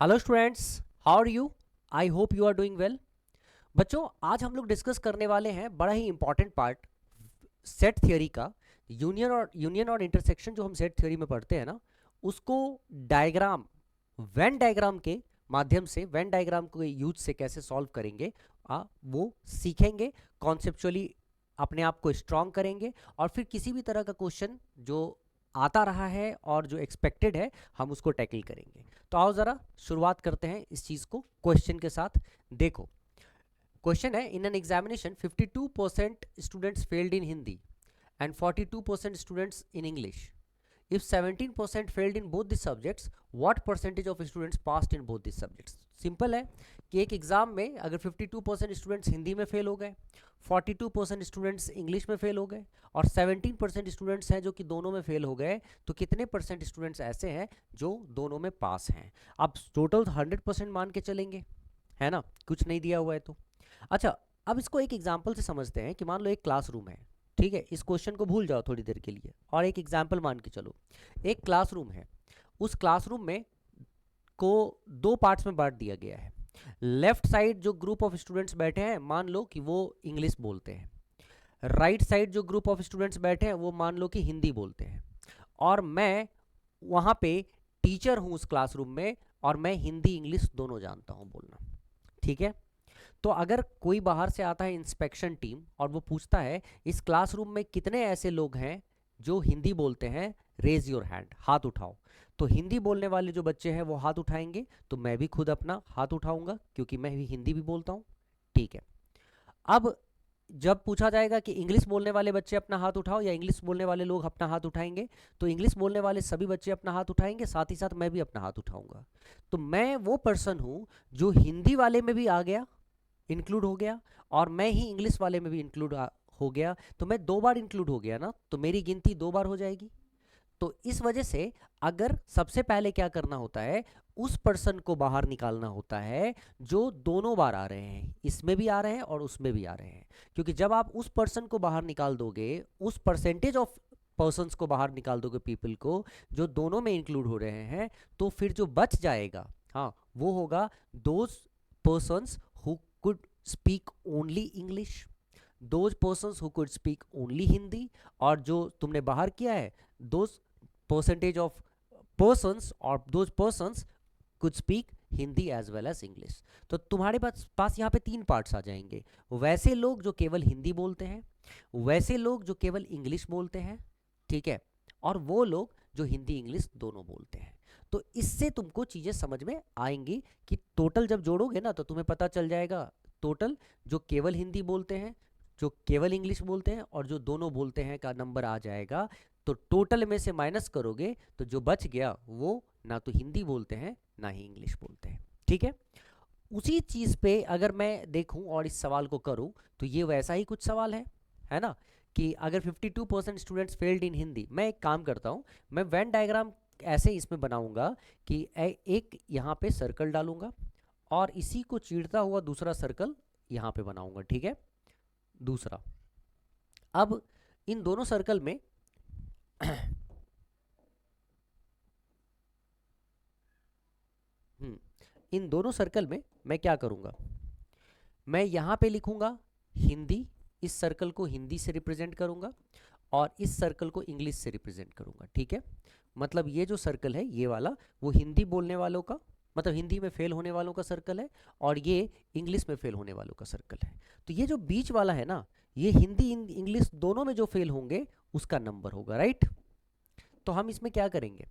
Hello students, how are you? I hope you are doing well. बच्चों, आज हम लोग डिस्कस करने वाले हैं बड़ा ही इंपॉर्टेंट पार्ट सेट थ्योरी का। यूनियन और इंटरसेक्शन जो हम सेट थ्योरी में पढ़ते हैं ना, उसको डायग्राम, वेन डायग्राम के माध्यम से, वेन डायग्राम को यूज से कैसे सॉल्व करेंगे वो सीखेंगे। कॉन्सेप्चुअली अपने आप को स्ट्रांग करेंगे और फिर किसी भी तरह का क्वेश्चन जो आता रहा है और जो एक्सपेक्टेड है हम उसको टैकल करेंगे। तो आओ ज़रा शुरुआत करते हैं इस चीज़ को क्वेश्चन के साथ। देखो, क्वेश्चन है, in an examination 52% students failed in Hindi and 42% students in English. If 17% failed in both the subjects, what percentage of students passed in both the subjects? Simple है कि एक एग्जाम में अगर 52% स्टूडेंट्स हिंदी में फेल हो गए, 42% स्टूडेंट्स इंग्लिश में fail हो गए और 17% स्टूडेंट्स हैं जो कि दोनों में फेल हो गए, तो कितने परसेंट स्टूडेंट्स ऐसे हैं जो दोनों में पास हैं? अब टोटल 100% मान के चलेंगे, है ना, कुछ नहीं दिया हुआ है तो। अच्छा, अब इसको एक एग्जाम्पल से समझते हैं कि मान लो एक क्लासरूम है, ठीक है। इस क्वेश्चन को भूल जाओ थोड़ी देर के लिए और एक एग्जाम्पल मान के चलो। एक क्लासरूम है, उस क्लासरूम में को दो पार्ट्स में बांट दिया गया है। लेफ्ट साइड जो ग्रुप ऑफ स्टूडेंट्स बैठे हैं, मान लो कि वो इंग्लिश बोलते हैं। राइट साइड जो ग्रुप ऑफ स्टूडेंट्स बैठे हैं वो मान लो कि हिंदी बोलते हैं। और मैं वहाँ पे टीचर हूँ उस क्लासरूम में और मैं हिंदी इंग्लिश दोनों जानता हूँ बोलना, ठीक है। तो अगर कोई बाहर से आता है इंस्पेक्शन टीम और वो पूछता है इस क्लासरूम में कितने ऐसे लोग हैं जो हिंदी बोलते हैं, रेज योर हैंड, हाथ उठाओ। तो हिंदी बोलने वाले जो बच्चे हैं वो हाथ उठाएंगे, तो मैं भी खुद अपना हाथ उठाऊंगा क्योंकि मैं भी हिंदी भी बोलता हूँ, ठीक है। अब जब पूछा जाएगा कि इंग्लिश बोलने वाले बच्चे अपना हाथ उठाओ या इंग्लिश बोलने वाले लोग अपना हाथ उठाएंगे, तो इंग्लिश बोलने वाले सभी बच्चे अपना हाथ उठाएंगे, साथ ही साथ मैं भी अपना हाथ उठाऊंगा। तो मैं वो पर्सन हूँ जो हिंदी वाले में भी आ गया, इंक्लूड हो गया, और मैं ही इंग्लिश वाले में भी इंक्लूड हो गया। तो मैं दो बार इंक्लूड हो गया ना, तो मेरी गिनती दो बार हो जाएगी। तो इस वजह से अगर सबसे पहले क्या करना होता है, उस पर्सन को बाहर निकालना होता है जो दोनों बार आ रहे हैं, इसमें भी आ रहे हैं और उसमें भी आ रहे हैं। क्योंकि जब आप उस पर्सन को बाहर निकाल दोगे, उस परसेंटेज ऑफ पर्सन्स को बाहर निकाल दोगे, पीपल को जो दोनों में इंक्लूड हो रहे हैं, तो फिर जो बच जाएगा, हाँ, वो होगा those persons who could speak only English, those persons who could speak only Hindi, और जो तुमने बाहर किया है those percentage of persons और those persons could speak Hindi as well as English। तो तुम्हारे पास यहाँ पे तीन पार्ट्स आ जाएंगे, वैसे लोग जो केवल हिंदी बोलते हैं, वैसे लोग जो केवल इंग्लिश बोलते हैं, ठीक है, और वो लोग जो हिंदी इंग्लिश दोनों बोलते हैं। तो इससे तुमको चीज़ें समझ में आएंगी कि टोटल जब जोड़ोगे ना तो तुम्हें पता चल जाएगा टोटल जो केवल हिंदी बोलते हैं, जो केवल इंग्लिश बोलते हैं और जो दोनों बोलते हैं का नंबर आ जाएगा। तो टोटल में से माइनस करोगे तो जो बच गया वो ना तो हिंदी बोलते हैं ना ही इंग्लिश बोलते हैं, ठीक है। उसी चीज़ पे अगर मैं देखूं और इस सवाल को करूं तो ये वैसा ही कुछ सवाल है ना, कि अगर 52% स्टूडेंट्स फेल्ड इन हिंदी, मैं एक काम करता हूं, मैं वेन डायग्राम ऐसे इसमें बनाऊंगा कि एक यहाँ पे सर्कल डालूंगा और इसी को चीरता हुआ दूसरा सर्कल यहाँ पे बनाऊंगा, ठीक है, दूसरा। अब इन दोनों सर्कल में इन दोनों सर्कल में मैं क्या करूंगा, मैं यहाँ पे लिखूंगा हिंदी, इस सर्कल को हिंदी से रिप्रेजेंट करूंगा और इस सर्कल को इंग्लिश से रिप्रेजेंट करूंगा, ठीक है। मतलब ये जो सर्कल है ये वाला वो हिंदी बोलने वालों का, मतलब हिंदी में फेल होने वालों का सर्कल है, और ये इंग्लिश में फेल होने वालों का सर्कल है। तो ये जो बीच वाला है ना, ये हिंदी इंग्लिश दोनों में जो फेल होंगे उसका नंबर होगा, राइट। तो हम इसमें क्या करेंगे,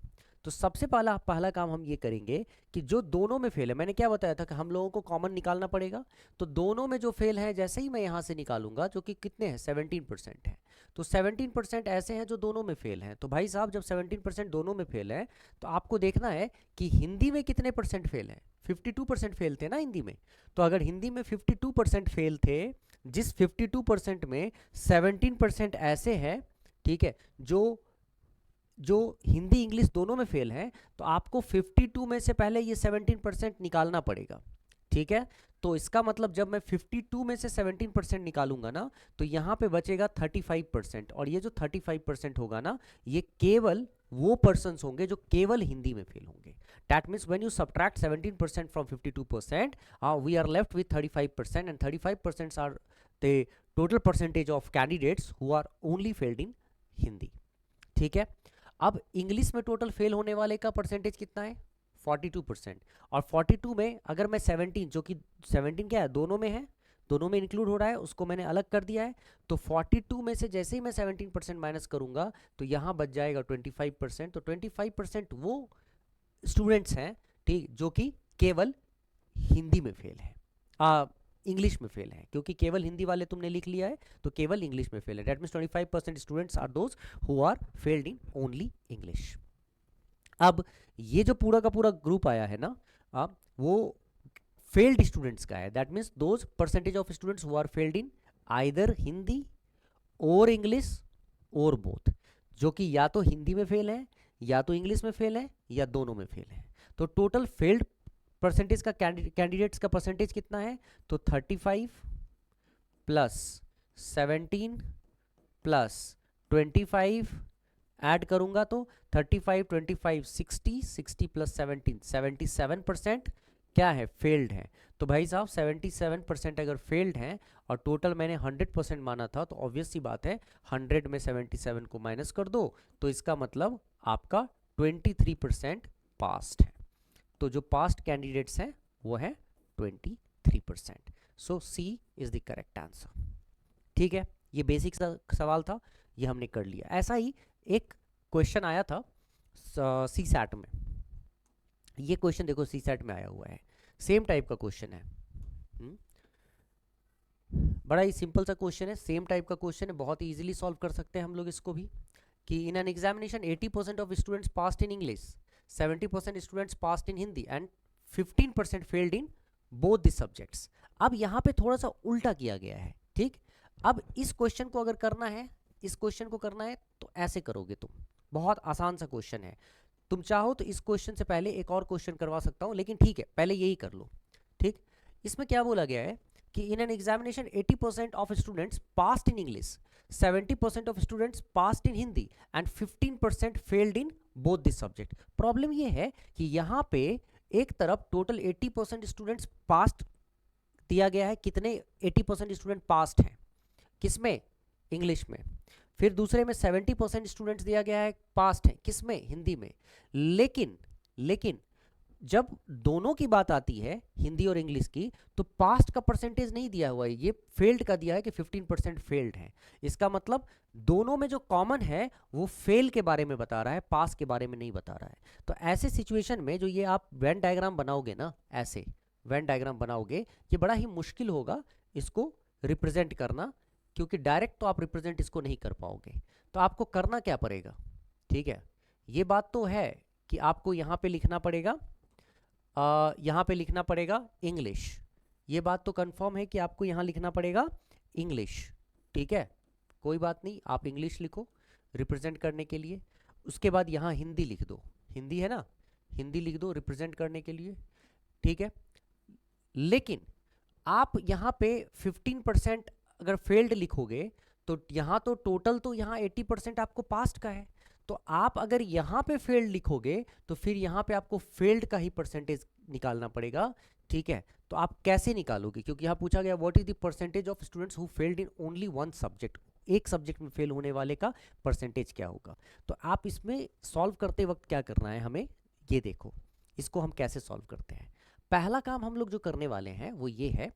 तो सबसे पहला काम हम ये करेंगे कि जो दोनों में फेल है, मैंने क्या बताया था कि हम लोगों को कॉमन निकालना पड़ेगा। तो दोनों में जो फेल है जैसे ही मैं यहाँ से निकालूंगा, जो कि कितने हैं, 17% है, तो 17% ऐसे हैं जो दोनों में फेल हैं। तो भाई साहब, जब 17% दोनों में फेल है तो आपको देखना है कि हिंदी में कितने परसेंट फेल हैं। 52% फेल थे ना हिंदी में, तो अगर हिंदी में 52% फेल थे, जिस 52% में 17% ऐसे हैं, ठीक है, जो हिंदी इंग्लिश दोनों में फेल हैं, तो आपको 52 में से पहले ये 17% निकालना पड़ेगा, ठीक है। तो इसका मतलब जब मैं 52 में से 17% निकालूंगा ना, तो यहाँ पे बचेगा 35%, और ये जो 35% होगा ना, ये केवल वो पर्सन्स होंगे जो केवल हिंदी में फेल होंगे. That means when you subtract 17% from 52%, we are left with 35%, and 35% are the total percentage of candidates who are only failed in Hindi. ठीक है. अब इंग्लिश में टोटल फेल होने वाले का परसेंटेज कितना है? 42%. और 42 में अगर मैं 17, जो कि 17 क्या है, दोनों में है, दोनों में इंक्लूड हो रहा है, उसको मैंने अलग कर दिया है. तो 42 में से जैसे ही मैं 17% माइनस करूंगा तो यहाँ बच जाएगा 25%. तो 25% वो स्टूडेंट्स हैं, ठीक, जो कि केवल हिंदी में फेल है, इंग्लिश में फेल है, क्योंकि केवल हिंदी वाले तुमने लिख लिया है तो केवल इंग्लिश में फेल है. That means 25% students are those who are failed in only English. अब ये जो पूरा का पूरा ग्रुप आया है ना, वो फेल्ड स्टूडेंट्स का है. That means those percentage of students who are failed in either Hindi और इंग्लिश और बोथ, जो कि या तो हिंदी में फेल है, या तो इंग्लिश में फेल है, या दोनों में फेल है. तो टोटल फेल्ड परसेंटेज का कैंडिडेट्स का परसेंटेज कितना है? तो 35 प्लस 17 प्लस 25 ऐड करूंगा तो 35 25 60, 60 प्लस 17 77% क्या है? फेल्ड है. तो भाई साहब 77% अगर फेल्ड हैं और टोटल मैंने 100% माना था, तो ऑब्वियस सी बात है 100 में 77 को माइनस कर दो तो इसका मतलब आपका 23% पास्ट है. तो जो पास्ट कैंडिडेट्स हैं वो है 23%. सो सी इज द करेक्ट आंसर. ठीक है, ये बेसिक सवाल था, ये हमने कर लिया. ऐसा ही एक क्वेश्चन आया था सी सैट में. ये क्वेश्चन देखो सी सैट में आया हुआ है, सेम टाइप का क्वेश्चन है. बड़ा ही सिंपल सा क्वेश्चन है, सेम टाइप का क्वेश्चन है, बहुत इजीली सॉल्व कर सकते हैं हम लोग इसको भी. कि in an examination 80% of students passed in English, 70% students passed in Hindi and 15% failed in both the subjects. अब यहाँ पे थोड़ा सा उल्टा किया गया है. ठीक, अब इस क्वेश्चन को अगर करना है, इस क्वेश्चन को करना है तो ऐसे करोगे तुम. बहुत आसान सा क्वेश्चन है. तुम चाहो तो इस क्वेश्चन से पहले एक और क्वेश्चन करवा सकता हूं, लेकिन ठीक है पहले यही कर लो. ठीक, इसमें क्या बोला गया है कि in an examination 80% of students passed in English, 70% of students passed in Hindi and 15% failed in both this subject. Problem ये है कि यहाँ पे एक तरफ टोटल 80% स्टूडेंट्स पास्ड दिया गया है. कितने 80% स्टूडेंट पास्ड हैं? किसमें? इंग्लिश में. फिर दूसरे में 70% स्टूडेंट्स दिया गया है पास्ट हैं, किसमें? हिंदी में. लेकिन जब दोनों की बात आती है हिंदी और इंग्लिश की, तो पास्ट का परसेंटेज नहीं दिया हुआ है, ये फेल्ड का दिया है कि 15% फेल्ड है. इसका मतलब दोनों में जो कॉमन है वो फेल के बारे में बता रहा है, पास के बारे में नहीं बता रहा है. तो ऐसे सिचुएशन में जो ये आप वेन डायग्राम बनाओगे ना, ऐसे वेन डायग्राम बनाओगे, ये बड़ा ही मुश्किल होगा इसको रिप्रेजेंट करना, क्योंकि डायरेक्ट तो आप रिप्रेजेंट इसको नहीं कर पाओगे. तो आपको करना क्या पड़ेगा? ठीक है, ये बात तो है कि आपको यहाँ पे लिखना पड़ेगा, यहाँ पे लिखना पड़ेगा इंग्लिश. ये बात तो कंफर्म है कि आपको यहाँ लिखना पड़ेगा इंग्लिश. ठीक है, कोई बात नहीं, आप इंग्लिश लिखो रिप्रेजेंट करने के लिए. उसके बाद यहाँ हिंदी लिख दो, हिंदी है ना, हिंदी लिख दो रिप्रेजेंट करने के लिए. ठीक है, लेकिन आप यहाँ पे 15% अगर फेल्ड लिखोगे तो यहाँ तो टोटल तो यहाँ 80% आपको पास्ट का है. तो आप अगर यहाँ पे फेल्ड लिखोगे तो फिर यहाँ पे आपको फेल्ड का ही परसेंटेज निकालना पड़ेगा. ठीक है, तो आप कैसे निकालोगे? क्योंकि यहाँ पूछा गया what is the percentage of students who failed in only one subject. एक सब्जेक्ट में फेल होने वाले का परसेंटेज क्या होगा. तो आप इसमें सॉल्व करते वक्त क्या करना है हमें, ये देखो इसको हम कैसे सॉल्व करते हैं. पहला काम हम लोग जो करने वाले हैं वो ये है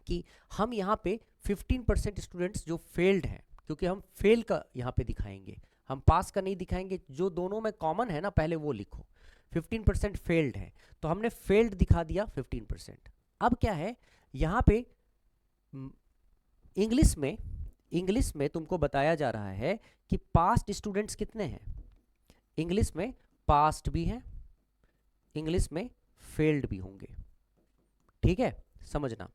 कि हम यहाँ पे 15% स्टूडेंट्स जो फेल्ड हैं, क्योंकि हम फेल का यहाँ पे दिखाएंगे, हम पास का नहीं दिखाएंगे. जो दोनों में कॉमन है ना पहले वो लिखो. 15% फेल्ड है तो हमने फेल्ड दिखा दिया 15%. अब क्या है यहाँ पे इंग्लिश में तुमको बताया जा रहा है कि पास्ट स्टूडेंट्स कितने हैं. इंग्लिश में पास्ट भी हैं, इंग्लिश में फेल्ड भी होंगे. ठीक है, समझना.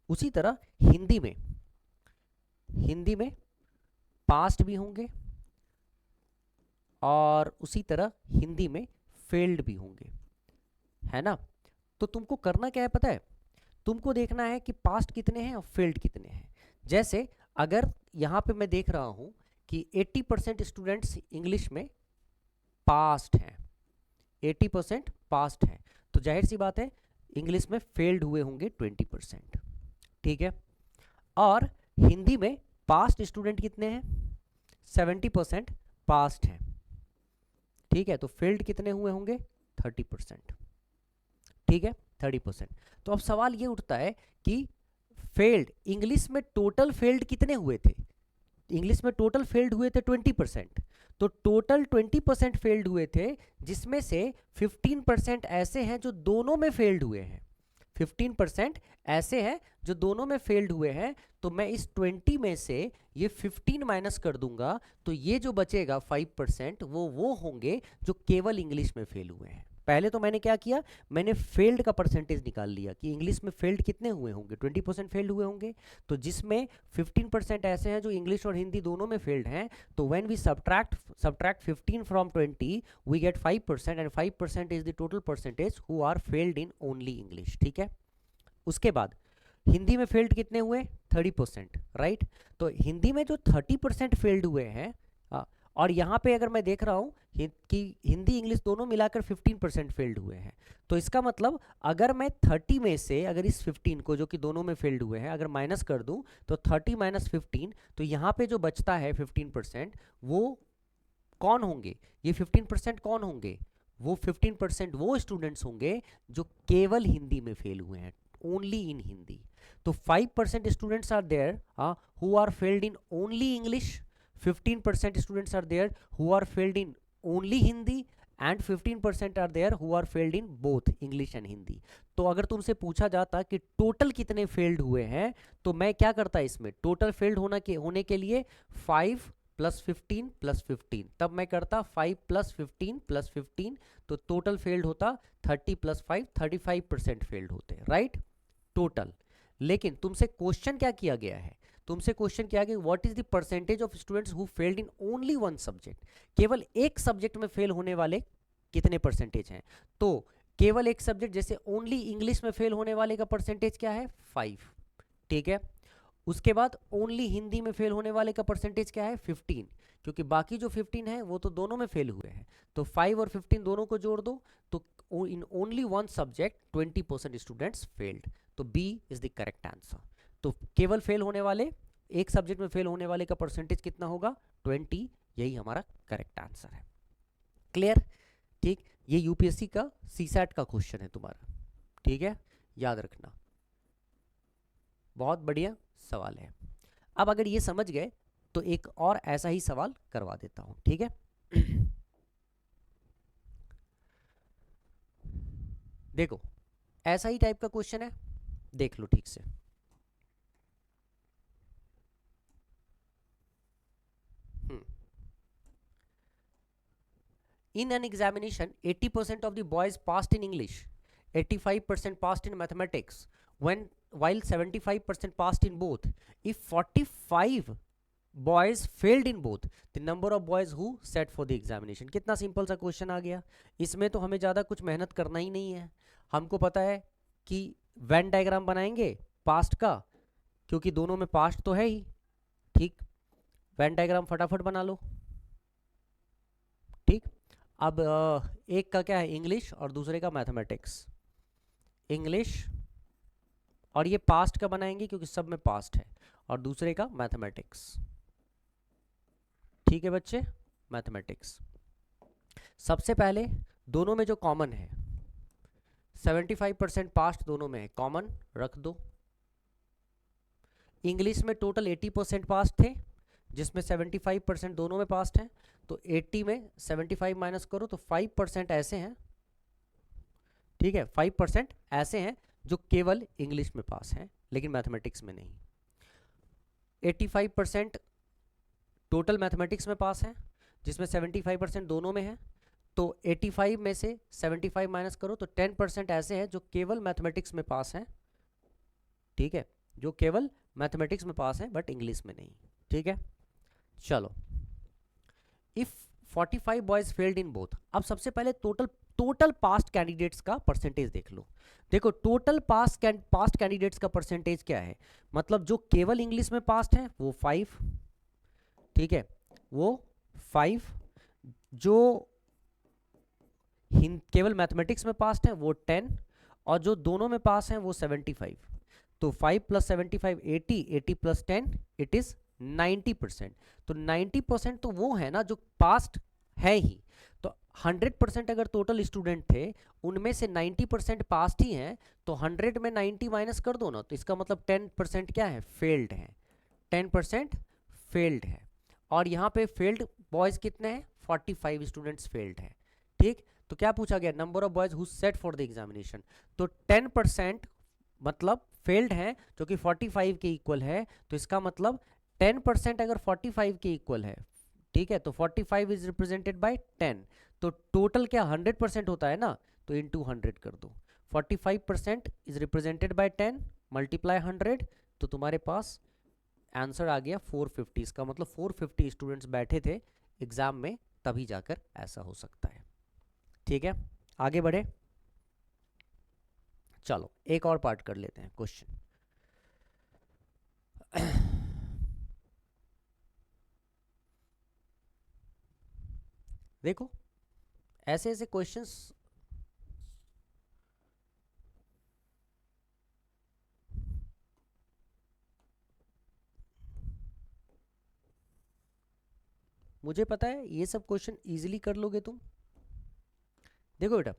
उसी तरह हिंदी में पास्ट भी होंगे और उसी तरह हिंदी में फेल्ड भी होंगे, है ना. तो तुमको करना क्या है पता है, तुमको देखना है कि पास्ट कितने हैं और फेल्ड कितने हैं. जैसे अगर यहाँ पे मैं देख रहा हूँ कि 80% स्टूडेंट्स इंग्लिश में पास्ट हैं, 80% पास्ट हैं, तो जाहिर सी बात है इंग्लिश में फेल्ड हुए होंगे 20%। ठीक है, और हिंदी में पास्ट स्टूडेंट कितने हैं? 70% पास्ट हैं। ठीक है, तो फेल्ड कितने हुए होंगे? 30%। ठीक है, 30%। तो अब सवाल ये उठता है कि फेल्ड, इंग्लिश में टोटल फेल्ड कितने हुए थे? इंग्लिश में टोटल फेल्ड हुए थे 20%, तो टोटल 20% फेल्ड हुए थे, जिसमें से 15% ऐसे हैं जो दोनों में फेल्ड हुए हैं। 15% ऐसे हैं जो दोनों में फेल्ड हुए हैं, तो मैं इस 20 में से ये 15 माइनस कर दूंगा, तो ये जो बचेगा 5% वो होंगे जो केवल इंग्लिश में फेल हुए हैं। पहले तो मैंने क्या किया, मैंने फेल्ड का परसेंटेज निकाल लिया कि इंग्लिश में फेल्ड कितने हुए होंगे, 20% फेल्ड हुए होंगे, तो जिसमें 15% ऐसे हैं जो इंग्लिश और हिंदी दोनों में फेल्ड हैं, तो when we subtract 15 from 20 we get 5%, and 5% is the total percentage who are failed in only English. ठीक है, उसके बाद हिंदी में फेल्ड कितने हुए? 30%, राइट। तो हिंदी में जो 30% फेल्ड हुए हैं, और यहाँ पे अगर मैं देख रहा हूँ कि हिंदी इंग्लिश दोनों मिलाकर 15% फेल्ड हुए हैं, तो इसका मतलब अगर मैं 30 में से अगर इस 15 को, जो कि दोनों में फेल्ड हुए हैं, अगर माइनस कर दूं, तो 30 माइनस 15, तो यहाँ पे जो बचता है 15%, वो कौन होंगे? ये 15% कौन होंगे? वो 15% वो स्टूडेंट्स होंगे जो केवल हिंदी में फेल हुए हैं, ओनली इन हिंदी। तो 5% students are there who are failed in only English, 15% students are there who are failed in only Hindi, and 15% are there who are failed in both English and Hindi। तो अगर तुमसे पूछा जाता कि total कितने failed हुए हैं, तो मैं क्या करता इसमें, टोटल फेल्ड होने के लिए 5 + 15 + 15, तब मैं करता 5 + 15 + 15, तो टोटल फेल्ड होता 30 + 5, 35% फेल्ड होते, राइट, टोटल। लेकिन तुमसे क्वेश्चन क्या किया गया है? तुमसे क्वेश्चन किया गया what is the percentage of students who failed in only one subject, केवल एक सब्जेक्ट में फेल होने वाले कितने परसेंटेज हैं? तो केवल एक सब्जेक्ट, जैसे ओनली इंग्लिश में फेल होने वाले का परसेंटेज क्या है? 5। ठीक है, उसके बाद ओनली हिंदी में फेल होने वाले का परसेंटेज क्या है? 15, क्योंकि बाकी जो 15 है वो तो दोनों में फेल हुए हैं, तो 5 और 15 दोनों को जोड़ दो, तो in only one subject 20% students failed, तो B is the correct answer. तो केवल फेल होने वाले, एक सब्जेक्ट में फेल होने वाले का परसेंटेज कितना होगा? 20, यही हमारा करेक्ट आंसर है। क्लियर? ठीक, ये यूपीएससी का सीसैट का क्वेश्चन है तुम्हारा, ठीक है, याद रखना, बहुत बढ़िया सवाल है। अब अगर ये समझ गए तो एक और ऐसा ही सवाल करवा देता हूं, ठीक है। देखो, ऐसा ही टाइप का क्वेश्चन है, देख लो ठीक से। In an examination, 80% of the boys passed in English, 85% passed in mathematics, while 75% passed in both. If 45 boys failed in both, the number of boys who sat for the examination। कितना simple सा question आ गया, इसमें तो हमें ज़्यादा कुछ मेहनत करना ही नहीं है। हमको पता है कि वेन डायग्राम बनाएंगे पास्ट का, क्योंकि दोनों में पास्ट तो है ही, ठीक, वेन डायग्राम फटाफट बना लो, ठीक। अब एक का क्या है? इंग्लिश, और दूसरे का मैथमेटिक्स। इंग्लिश, और ये पास्ट का बनाएंगे क्योंकि सब में पास्ट है, और दूसरे का मैथमेटिक्स, ठीक है बच्चे, मैथमेटिक्स। सबसे पहले दोनों में जो कॉमन है, 75% पास्ट दोनों में है, कॉमन रख दो। इंग्लिश में टोटल 80% पास्ट थे, जिसमें 75% दोनों में पास्ट हैं, तो 80 में 75 माइनस करो तो 5% ऐसे हैं, ठीक है, 5% ऐसे हैं जो केवल इंग्लिश में पास हैं लेकिन मैथमेटिक्स में नहीं। 85% टोटल मैथमेटिक्स में पास हैं, जिसमें 75% दोनों में है, तो 85 में से 75 माइनस करो तो 10% ऐसे हैं जो केवल मैथमेटिक्स में पास हैं, ठीक है, जो केवल मैथमेटिक्स में पास हैं बट इंग्लिश में नहीं, ठीक है। चलो, if 45 boys failed in both, अब सबसे पहले टोटल पास्ट कैंडिडेट्स का परसेंटेज देख लो। देखो, टोटल पास्ट कैंडिडेट्स का परसेंटेज क्या है, मतलब जो केवल इंग्लिश में पास्ट है वो 5, ठीक है, वो 5, जो केवल मैथमेटिक्स में पास हैं वो 10, और जो दोनों में पास हैं वो 75। तो 5 + 75 80, 80 + 10 इट इज 90%। तो 90% तो वो है ना जो पास्ट है ही। तो 100% अगर टोटल स्टूडेंट थे उनमें से 90% पास्ट ही हैं, तो 100 में 90 माइनस कर दो ना, तो इसका मतलब 10% क्या है, फेल्ड है। 10% फेल्ड है। और यहाँ पे फेल्ड बॉयज कितने हैं, 45 स्टूडेंट्स फेल्ड हैं। ठीक, तो क्या पूछा गया, number of boys who set for the examination. तो 10% मतलब फेल्ड है जो कि 45 के इक्वल है। तो इसका मतलब 10% अगर 45 के इक्वल है, ठीक है, तो 45 इज रिप्रेजेंटेड बाय 10। तो टोटल क्या 100% होता है ना, तो इंटू 100 कर दो। 45% इज रिप्रेजेंटेड बाय 10 मल्टीप्लाई 100, तो तुम्हारे पास आंसर आ गया 450। इसका मतलब 450 स्टूडेंट्स बैठे थे एग्जाम में, तभी जाकर ऐसा हो सकता है। ठीक है, आगे बढ़े। चलो एक और पार्ट कर लेते हैं क्वेश्चन। देखो ऐसे ऐसे क्वेश्चंस मुझे पता है ये सब क्वेश्चन इजीली कर लोगे तुम। देखो बेटा,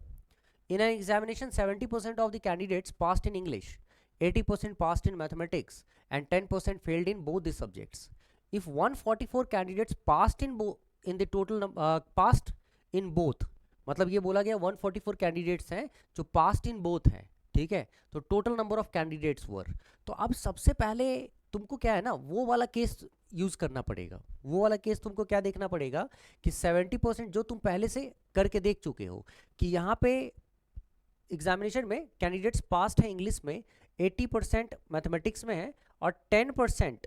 in an examination 70% of the candidates passed in English, 80% passed in mathematics and 10% failed in both the subjects. If 144 candidates passed in the total passed in both, मतलब ये बोला गया 144 कैंडिडेट्स हैं जो पास्ट इन बोथ हैं, ठीक है, तो टोटल नंबर ऑफ कैंडिडेट्स वर। तो अब सबसे पहले तुमको क्या है ना, वो वाला केस यूज करना पड़ेगा। वो वाला केस तुमको क्या देखना पड़ेगा कि 70% जो तुम पहले से करके देख चुके हो कि यहाँ पे एग्जामिनेशन में कैंडिडेट्स पास्ट है इंग्लिश में, 80% मैथमेटिक्स में है और 10%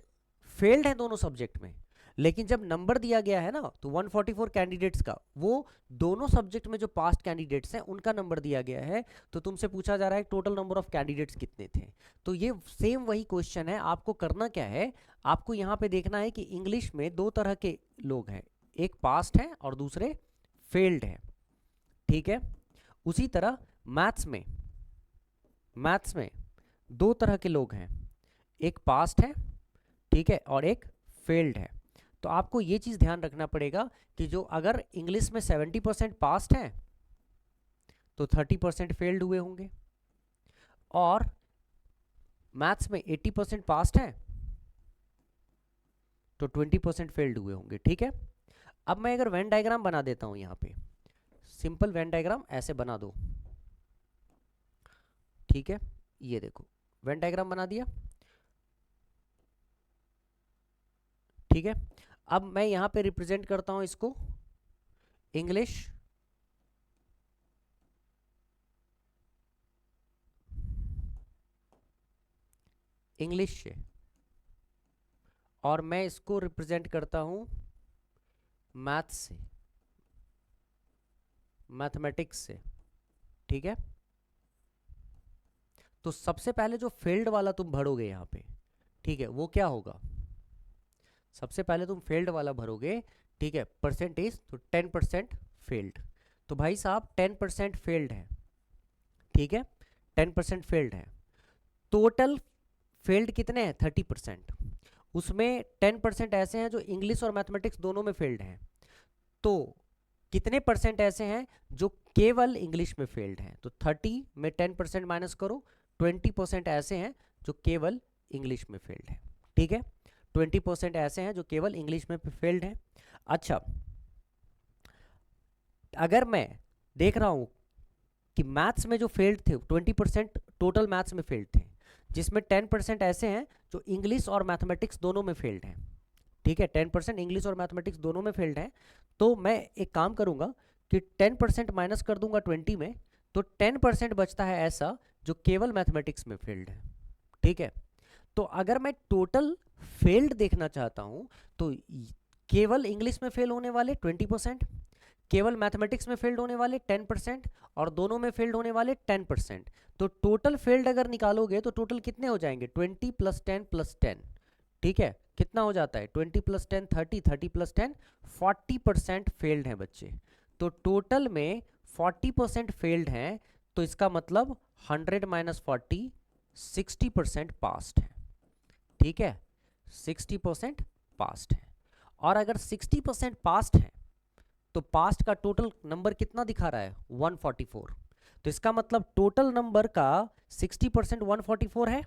फेल्ड है दोनों सब्जेक्ट में। लेकिन जब नंबर दिया गया है ना, तो 144 कैंडिडेट्स का, वो दोनों सब्जेक्ट में जो पास्ट कैंडिडेट्स हैं उनका नंबर दिया गया है। तो तुमसे पूछा जा रहा है टोटल नंबर ऑफ कैंडिडेट्स कितने थे। तो ये सेम वही क्वेश्चन है। आपको करना क्या है, आपको यहाँ पे देखना है कि इंग्लिश में दो तरह के लोग हैं, एक पास्ट है और दूसरे फेल्ड है, ठीक है। उसी तरह मैथ्स में दो तरह के लोग हैं, एक पास्ट है, ठीक है, और एक फेल्ड है। तो आपको ये चीज़ ध्यान रखना पड़ेगा कि जो अगर इंग्लिश में 70% पास्ट है तो 30% फेल्ड हुए होंगे, और मैथ्स में 80% पास्ट है तो 20% फेल्ड हुए होंगे, ठीक है। अब मैं अगर वेन डायग्राम बना देता हूं, यहां पे सिंपल वेन डायग्राम ऐसे बना दो, ठीक है, ये देखो वेन डायग्राम बना दिया, ठीक है। अब मैं यहां पे रिप्रेजेंट करता हूं इसको इंग्लिश से, और मैं इसको रिप्रेजेंट करता हूं मैथ्स से, मैथमेटिक्स से, ठीक है। तो सबसे पहले जो फेल्ड वाला तुम भरोगे यहां पे, ठीक है, वो क्या होगा, सबसे पहले तुम फेल्ड वाला भरोगे, ठीक है, परसेंटेज, तो 10% फेल्ड। तो भाई साहब 10% फेल्ड है, ठीक है, 10% फेल्ड है। टोटल फेल्ड कितने हैं, 30%। उसमें 10% ऐसे हैं जो इंग्लिश और मैथमेटिक्स दोनों में फेल्ड हैं। तो कितने परसेंट ऐसे हैं जो केवल इंग्लिश में फेल्ड हैं, तो 30 में 10% माइनस करो, 20% ऐसे हैं जो केवल इंग्लिश में फेल्ड हैं, ठीक है। 20% ऐसे हैं जो केवल इंग्लिश में फेल्ड हैं। अच्छा, अगर मैं देख रहा हूं कि मैथ्स में जो फेल्ड थे 20% टोटल मैथ्स में फेल्ड थे, जिसमें 10% ऐसे हैं जो इंग्लिश और मैथमेटिक्स दोनों में फेल्ड हैं, ठीक है, 10% इंग्लिश और मैथमेटिक्स दोनों में फेल्ड हैं। तो मैं एक काम करूंगा कि 10% माइनस कर दूंगा 20 में, तो 10% बचता है ऐसा जो केवल मैथमेटिक्स में फेल्ड है, ठीक है। तो अगर मैं टोटल फेल्ड देखना चाहता हूं तो केवल इंग्लिश में फेल होने वाले 20%, केवल मैथमेटिक्स में फेल्ड होने वाले 10% और दोनों में फेल्ड होने वाले 10%। तो टोटल फेल्ड अगर निकालोगे तो टोटल कितने हो जाएंगे, 20 + 10 + 10, ठीक है, कितना हो जाता है 20 + 10 30, 30 + 10 40% फेल्ड हैं बच्चे। तो टोटल में 40% फेल्ड हैं, तो इसका मतलब 100 माइनस 40 60% पास्ट है। ठीक है, 60% पास्ट है। और अगर 60% पास्ट है तो पास्ट का टोटल नंबर कितना दिखा रहा है? 144। तो इसका मतलब टोटल नंबर का 60% 144 है।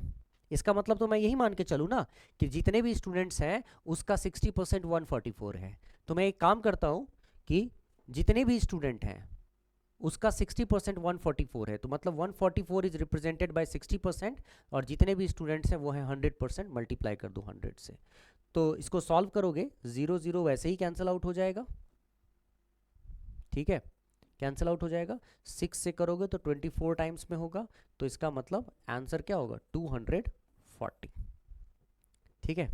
इसका मतलब तो मैं यही मान के चलूँ ना कि जितने भी स्टूडेंट्स हैं उसका 60% 144 है। तो मैं एक काम करता हूँ कि जितने भी स्टूडेंट हैं उसका 60% 144 है, तो मतलब 144 इज रिप्रेजेंटेड बाय 60%, और जितने भी स्टूडेंट्स हैं वो हैं 100%, मल्टीप्लाई कर दो 100 से। तो इसको सॉल्व करोगे 0 0 वैसे ही कैंसिल आउट हो जाएगा। ठीक है, कैंसिल आउट हो जाएगा। 6 से करोगे तो 24 टाइम्स में होगा, तो इसका मतलब आंसर क्या होगा? 240। ठीक है,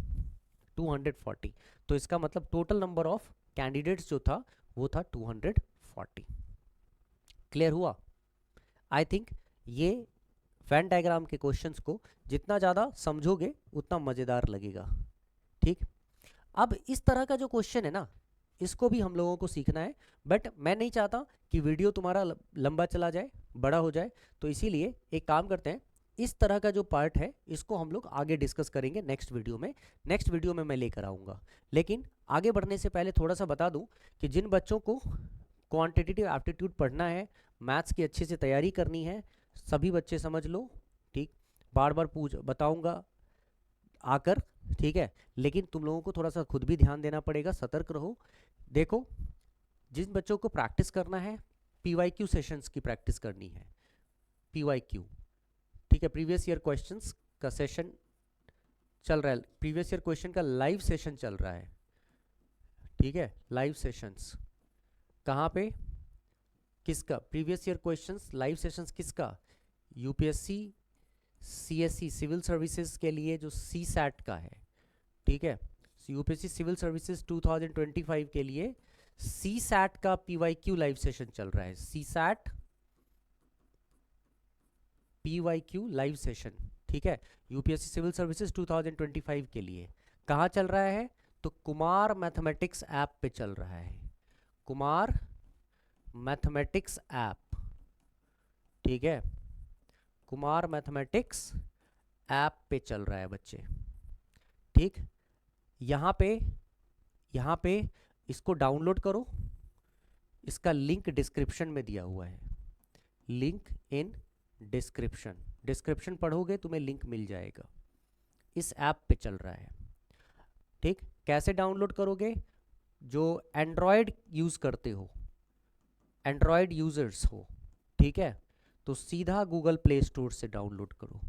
240। तो इसका मतलब टोटल नंबर ऑफ कैंडिडेट्स जो था वो था 240। क्लियर हुआ? आई थिंक ये वेन डायग्राम के क्वेश्चंस को जितना ज़्यादा समझोगे उतना मज़ेदार लगेगा। ठीक, अब इस तरह का जो क्वेश्चन है ना, इसको भी हम लोगों को सीखना है, बट मैं नहीं चाहता कि वीडियो तुम्हारा लंबा चला जाए, बड़ा हो जाए, तो इसीलिए एक काम करते हैं, इस तरह का जो पार्ट है इसको हम लोग आगे डिस्कस करेंगे नेक्स्ट वीडियो में। नेक्स्ट वीडियो में मैं लेकर आऊँगा। लेकिन आगे बढ़ने से पहले थोड़ा सा बता दूं कि जिन बच्चों को क्वांटिटेटिव एप्टीट्यूड पढ़ना है, मैथ्स की अच्छे से तैयारी करनी है, सभी बच्चे समझ लो। ठीक, बार बार बताऊंगा आकर। ठीक है, लेकिन तुम लोगों को थोड़ा सा खुद भी ध्यान देना पड़ेगा, सतर्क रहो। देखो, जिन बच्चों को प्रैक्टिस करना है, PYQ सेशंस की प्रैक्टिस करनी है, PYQ। ठीक है, प्रीवियस ईयर क्वेश्चंस का सेशन चल रहा है, प्रीवियस ईयर क्वेश्चन का लाइव सेशन चल रहा है। ठीक है, लाइव सेशंस कहाँ पे? किसका? Previous year questions live sessions किसका? UPSC CSE सिविल सर्विसेज के लिए जो CSAT का है। ठीक है, UPSC सिविल सर्विसेज 2025 के लिए CSAT का PYQ लाइव सेशन चल रहा है। CSAT PYQ live session. ठीक है, UPSC सिविल सर्विसेज 2025 के लिए कहाँ चल रहा है? तो कुमार मैथमेटिक्स ऐप पे चल रहा है, कुमार मैथमेटिक्स ऐप। ठीक है, कुमार मैथमेटिक्स ऐप पे चल रहा है बच्चे। ठीक, यहाँ पे इसको डाउनलोड करो, इसका लिंक डिस्क्रिप्शन में दिया हुआ है, लिंक इन डिस्क्रिप्शन। डिस्क्रिप्शन पढ़ोगे तुम्हें लिंक मिल जाएगा, इस ऐप पे चल रहा है। ठीक, कैसे डाउनलोड करोगे? जो एंड्रॉयड यूज़ करते हो, एंड्रॉयड यूज़र्स हो, ठीक है, तो सीधा गूगल प्ले स्टोर से डाउनलोड करो,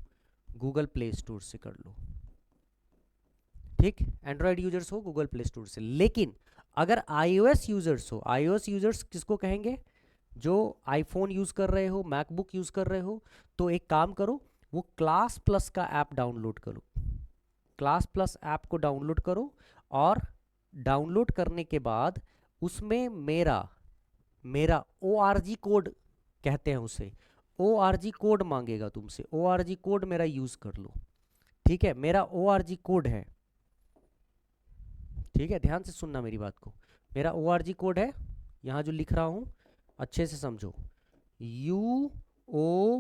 गूगल प्ले स्टोर से कर लो। ठीक, एंड्रॉयड यूजर्स हो गूगल प्ले स्टोर से। लेकिन अगर iOS यूजर्स हो, iOS यूजर्स किसको कहेंगे? जो आईफोन यूज़ कर रहे हो, मैकबुक यूज़ कर रहे हो, तो एक काम करो, वो क्लास प्लस का ऐप डाउनलोड करो, क्लास प्लस ऐप को डाउनलोड करो, और डाउनलोड करने के बाद उसमें मेरा ORG कोड कहते हैं उसे, ORG कोड मांगेगा तुमसे, ORG कोड मेरा यूज़ कर लो। ठीक है, मेरा ORG कोड है। ठीक है, ध्यान से सुनना मेरी बात को, मेरा ORG कोड है, यहाँ जो लिख रहा हूँ अच्छे से समझो, UOPDV।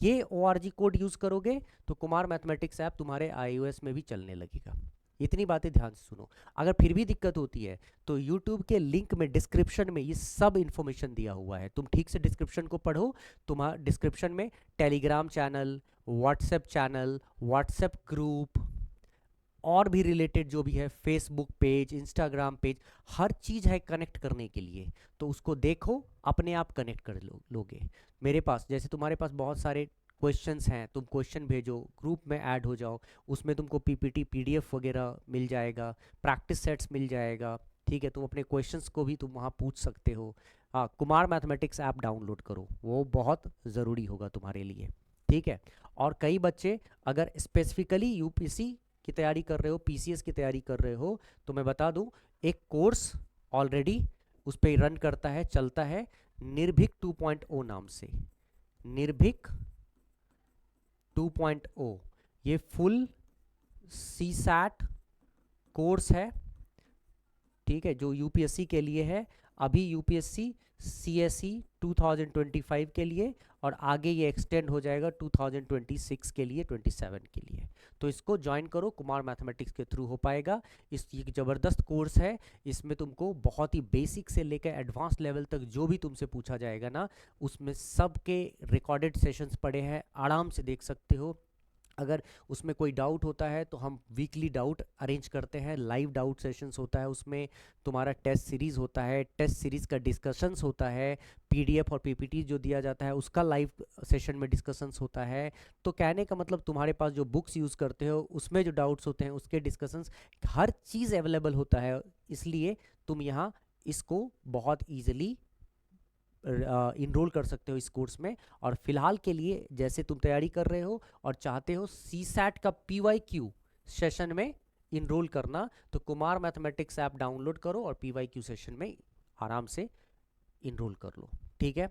ये ORG कोड यूज़ करोगे तो कुमार मैथमेटिक्स ऐप तुम्हारे iOS में भी चलने लगेगा। इतनी बातें ध्यान से सुनो। अगर फिर भी दिक्कत होती है तो YouTube के लिंक में डिस्क्रिप्शन में ये सब इन्फॉर्मेशन दिया हुआ है, तुम ठीक से डिस्क्रिप्शन को पढ़ो। तुम्हारा डिस्क्रिप्शन में Telegram channel, WhatsApp channel, WhatsApp group, और भी रिलेटेड जो भी है, फेसबुक पेज, इंस्टाग्राम पेज, हर चीज़ है कनेक्ट करने के लिए। तो उसको देखो, अपने आप कनेक्ट कर लोगे। मेरे पास जैसे तुम्हारे पास बहुत सारे क्वेश्चंस हैं, तुम क्वेश्चन भेजो, ग्रुप में ऐड हो जाओ, उसमें तुमको PPT PDF वगैरह मिल जाएगा, प्रैक्टिस सेट्स मिल जाएगा। ठीक है, तुम अपने क्वेश्चंस को भी तुम वहाँ पूछ सकते हो। हाँ, कुमार मैथमेटिक्स ऐप डाउनलोड करो, वो बहुत ज़रूरी होगा तुम्हारे लिए। ठीक है, और कई बच्चे अगर स्पेसिफिकली UPSC की तैयारी कर रहे हो, PCS की तैयारी कर रहे हो, तो मैं बता दूं, एक कोर्स ऑलरेडी उस पर रन करता है, चलता है, निर्भीक 2.0 नाम से, निर्भीक 2.0। ये फुल CSAT कोर्स है। ठीक है, जो UPSC के लिए है, अभी यूपीएससी सीएसई 2025 के लिए, और आगे ये एक्सटेंड हो जाएगा 2026 के लिए, 27 के लिए। तो इसको ज्वाइन करो, कुमार मैथमेटिक्स के थ्रू हो पाएगा। इस ये एक ज़बरदस्त कोर्स है, इसमें तुमको बहुत ही बेसिक से लेकर एडवांस लेवल तक जो भी तुमसे पूछा जाएगा ना, उसमें सब के रिकॉर्डेड सेशंस पड़े हैं, आराम से देख सकते हो। अगर उसमें कोई डाउट होता है तो हम वीकली डाउट अरेंज करते हैं, लाइव डाउट सेशंस होता है, उसमें तुम्हारा टेस्ट सीरीज़ होता है, टेस्ट सीरीज़ का डिस्कशंस होता है, पीडीएफ और पीपीटी जो दिया जाता है उसका लाइव सेशन में डिस्कशंस होता है। तो कहने का मतलब तुम्हारे पास जो बुक्स यूज़ करते हो उसमें जो डाउट्स होते हैं उसके डिस्कशंस, हर चीज़ अवेलेबल होता है, इसलिए तुम यहाँ इसको बहुत ईजिली इनरोल कर सकते हो इस कोर्स में। और फिलहाल के लिए जैसे तुम तैयारी कर रहे हो और चाहते हो सीसैट का पीवाईक्यू सेशन में इनरोल करना, तो कुमार मैथमेटिक्स ऐप डाउनलोड करो और पीवाईक्यू सेशन में आराम से इनरोल कर लो। ठीक है,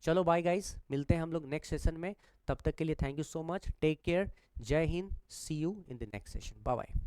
चलो बाय गाइस, मिलते हैं हम लोग नेक्स्ट सेशन में। तब तक के लिए thank you so much, take care, Jai Hind, see you in the next session, bye bye.